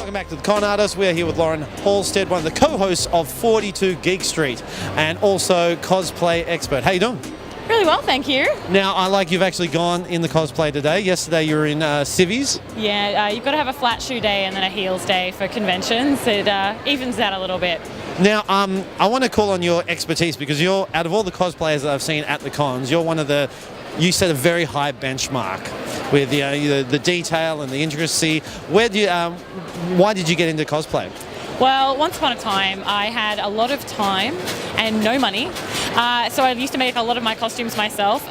Welcome back to the Con Artist. We're here with Lauren Halstead, one of the co-hosts of 42 Geek Street, and also cosplay expert. How you doing? Really well, thank you. Now, I like you've actually gone in the cosplay today. Yesterday you were in civvies. Yeah, you've got to have a flat shoe day and then a heels day for conventions. It evens out a little bit. Now, I want to call on your expertise because you're, out of all the cosplayers that I've seen at the cons, you're one of the, you set a very high benchmark with the detail and the intricacy. Why did you get into cosplay? Well, once upon a time, I had a lot of time and no money, so I used to make a lot of my costumes myself.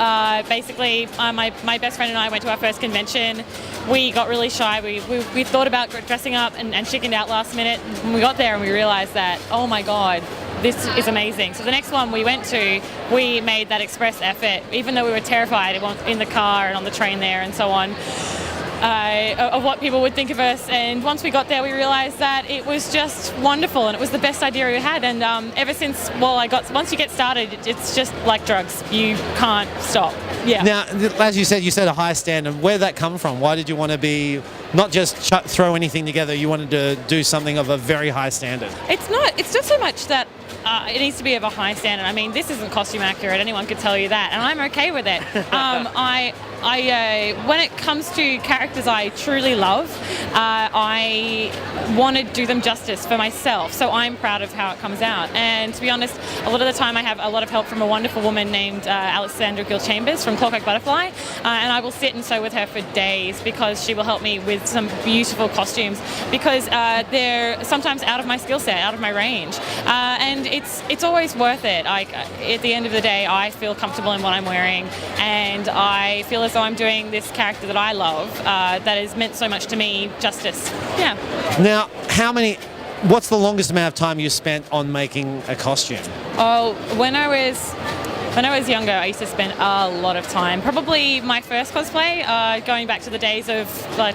Basically, my best friend and I went to our first convention. We got really shy. We thought about dressing up and chickened out last minute. And we got there and we realised that, oh my God, this is amazing. So the next one we went to, we made that express effort, even though we were terrified in the car and on the train there and so on. Of what people would think of us, and once we got there we realised that it was just wonderful and it was the best idea we had, and ever since, once you get started, it's just like drugs, you can't stop. Yeah. Now, as you said a high standard. Where did that come from? Why did you want to be, not just throw anything together, you wanted to do something of a very high standard? It's not so much that it needs to be of a high standard. I mean, this isn't costume accurate, anyone could tell you that, and I'm okay with it. When it comes to characters I truly love, I want to do them justice for myself, so I'm proud of how it comes out. And to be honest, a lot of the time I have a lot of help from a wonderful woman named Alexandra Gill-Chambers from Clockwork Butterfly, and I will sit and sew with her for days because she will help me with some beautiful costumes, because they're sometimes out of my skill set, out of my range, and it's always worth it. At the end of the day, I feel comfortable in what I'm wearing, and I feel as though I'm doing this character that I love, that has meant so much to me, justice. Yeah. Now, what's the longest amount of time you spent on making a costume? Oh, when I was younger, I used to spend a lot of time. Probably my first cosplay, going back to the days of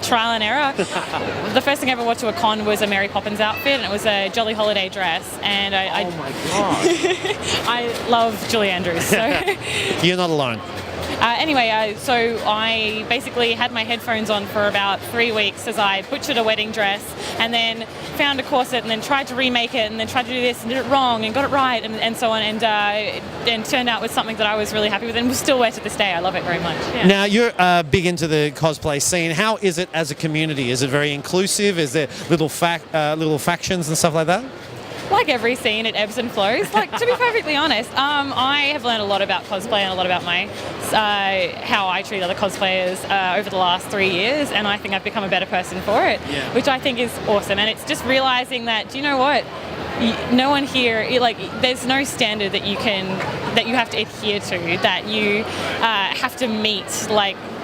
trial and error. The first thing I ever wore to a con was a Mary Poppins outfit, and it was a Jolly Holiday dress. And oh my God! I love Julie Andrews. So. You're not alone. Anyway, so I basically had my headphones on for about 3 weeks as I butchered a wedding dress, and then found a corset, and then tried to remake it, and then tried to do this and did it wrong and got it right, and so on, and turned out with something that I was really happy with, and still wear to this day. I love it very much. Yeah. Now, you're big into the cosplay scene. How is it as a community? Is it very inclusive? Is there little factions and stuff like that? Like every scene, it ebbs and flows. To be perfectly honest, I have learned a lot about cosplay and a lot about how I treat other cosplayers over the last 3 years, and I think I've become a better person for it, which I think is awesome. And it's just realising that, do you know what? No one here, there's no standard that you have to adhere to, that you have to meet.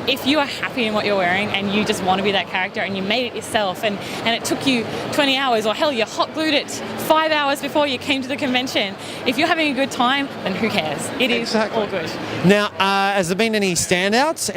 If you are happy in what you're wearing and you just want to be that character and you made it yourself, and it took you 20 hours, or hell, you hot glued it 5 hours before you came to the convention, if you're having a good time, then who cares? It is all good. Now, has there been any standouts?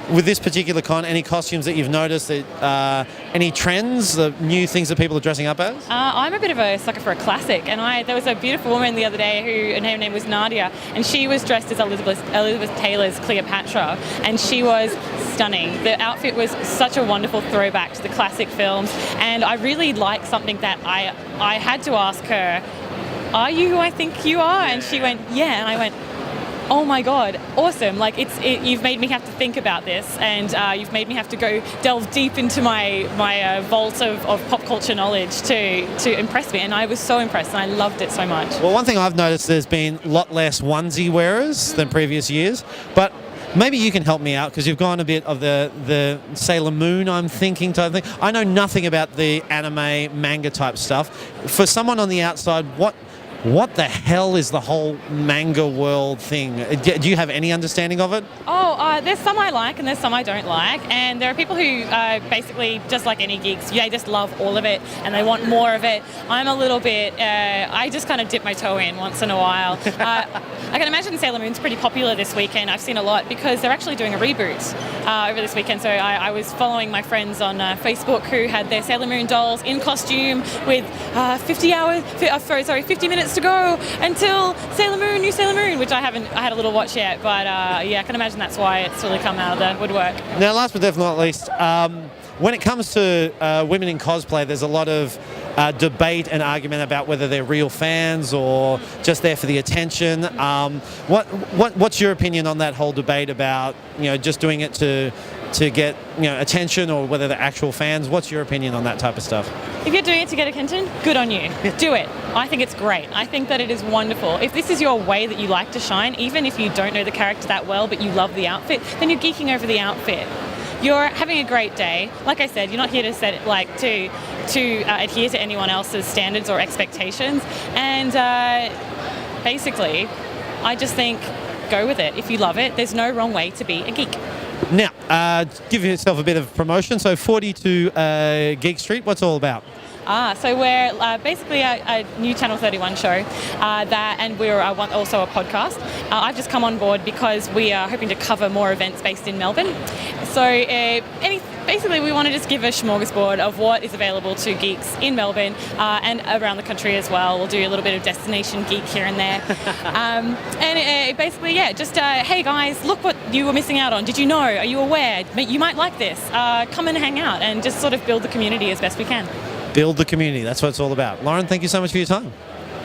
With this particular con, any costumes that you've noticed, any trends, the new things that people are dressing up as? I'm a bit of a sucker for a classic, and there was a beautiful woman the other day her name was Nadia, and she was dressed as Elizabeth Taylor's Cleopatra, and she was stunning. The outfit was such a wonderful throwback to the classic films, and I really liked something that I had to ask her, are you who I think you are? And she went, yeah, and I went, oh my God, awesome. You've made me have to think about this, and you've made me have to go delve deep into my vault of pop culture knowledge to impress me, and I was so impressed, and I loved it so much. Well, one thing I've noticed, there's been a lot less onesie wearers than previous years, but maybe you can help me out, because you've gone a bit of the Sailor Moon, I'm thinking, type thing. I know nothing about the anime, manga type stuff. For someone on the outside, what the hell is the whole manga world thing? Do you have any understanding of it? There's some I like and there's some I don't like, and there are people who basically, just like any geeks, they just love all of it and they want more of it. I'm a little bit, I just kind of dip my toe in once in a while. I can imagine Sailor Moon's pretty popular this weekend. I've seen a lot because they're actually doing a reboot over this weekend. So I was following my friends on Facebook who had their Sailor Moon dolls in costume with 50 minutes minutes to go until New Sailor Moon, which I had a little watch yet, but yeah, I can imagine that's why it's really come out of the woodwork. Now, last but definitely not least, when it comes to women in cosplay, there's a lot of debate and argument about whether they're real fans or just there for the attention. What's your opinion on that whole debate about just doing it to get attention, or whether they're actual fans? What's your opinion on that type of stuff? If you're doing it to get attention, good on you. Do it. I think it's great. I think that it is wonderful. If this is your way that you like to shine, even if you don't know the character that well but you love the outfit, then you're geeking over the outfit. You're having a great day. Like I said, you're not here to adhere to anyone else's standards or expectations. And basically, I just think go with it. If you love it, there's no wrong way to be a geek. Now, give yourself a bit of promotion. So 42 Geek Street, what's it all about? So we're basically a new Channel 31 show, and we're also a podcast. I've just come on board because we are hoping to cover more events based in Melbourne. So basically we want to just give a smorgasbord of what is available to geeks in Melbourne and around the country as well. We'll do a little bit of destination geek here and there. Basically, just hey guys, look what you were missing out on. Did you know? Are you aware? You might like this. Come and hang out and just sort of build the community as best we can. Build the community. That's what it's all about. Lauren, thank you so much for your time.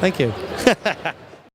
Thank you.